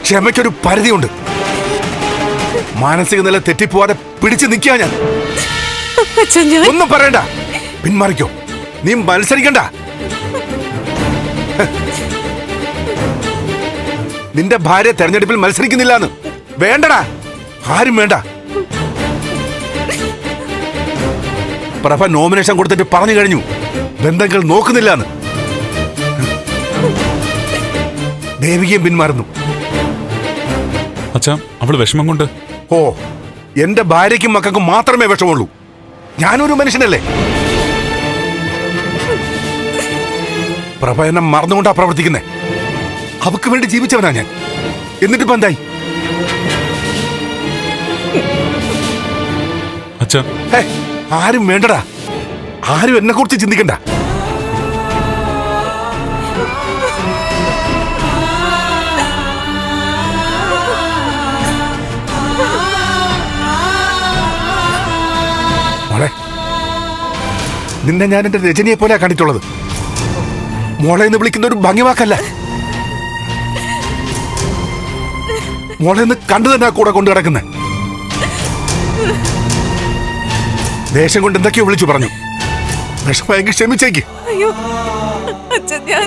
ക്ഷമയ്ക്കൊരു പരിധിയുണ്ട്. മാനസിക നില തെറ്റിപ്പോവാതെ പിടിച്ചു നിൽക്കാ ഞാൻ. ഒന്നും പറയണ്ട, പിന്മാറിക്കോ. നീ മത്സരിക്കണ്ട. നിന്റെ ഭാര്യ തെരഞ്ഞെടുപ്പിൽ മത്സരിക്കുന്നില്ലാന്ന്. വേണ്ടടാ, ആരും വേണ്ട. പ്രഭ നോമിനേഷൻ കൊടുത്തിട്ട് പറഞ്ഞു കഴിഞ്ഞു ബന്ധങ്ങൾ നോക്കുന്നില്ലാന്ന്. ദേവികയും പിന്മാറുന്നു. അച്ഛാ, അവള് വിഷമം കൊണ്ട്. ഓ, എന്റെ ഭാര്യയ്ക്കും മക്കൾക്കും മാത്രമേ വിഷമുള്ളൂ. ഞാനൊരു മനുഷ്യനല്ലേ. പ്രഭ എന്നെ മറന്നുകൊണ്ടാ പ്രവർത്തിക്കുന്നേ. അവക്ക് വേണ്ടി ജീവിച്ചവനാ ഞാൻ. എന്നിട്ടിപ്പോ എന്തായി? അച്ഛാ, ആരും വേണ്ടടാ. ആരും എന്നെ കുറിച്ച് ചിന്തിക്കണ്ട. മോളെ, നിന്നെ ഞാൻ എന്റെ രജനിയെ പോലെ കണ്ടിട്ടുള്ളത്. മോളെ എന്ന് വിളിക്കുന്ന ഒരു ഭംഗിവാക്കല്ല. മോളെ എന്ന് കണ്ടു തന്നെ കൂടെ കൊണ്ടു കിടക്കുന്നേ. ദേഷ്യം കൊണ്ട് എന്തൊക്കെയോ വിളിച്ചു പറഞ്ഞു. വിഷമമെങ്കിൽ ക്ഷമിച്ചേക്ക്. അയ്യോ അച്ഛൻ, ഞാൻ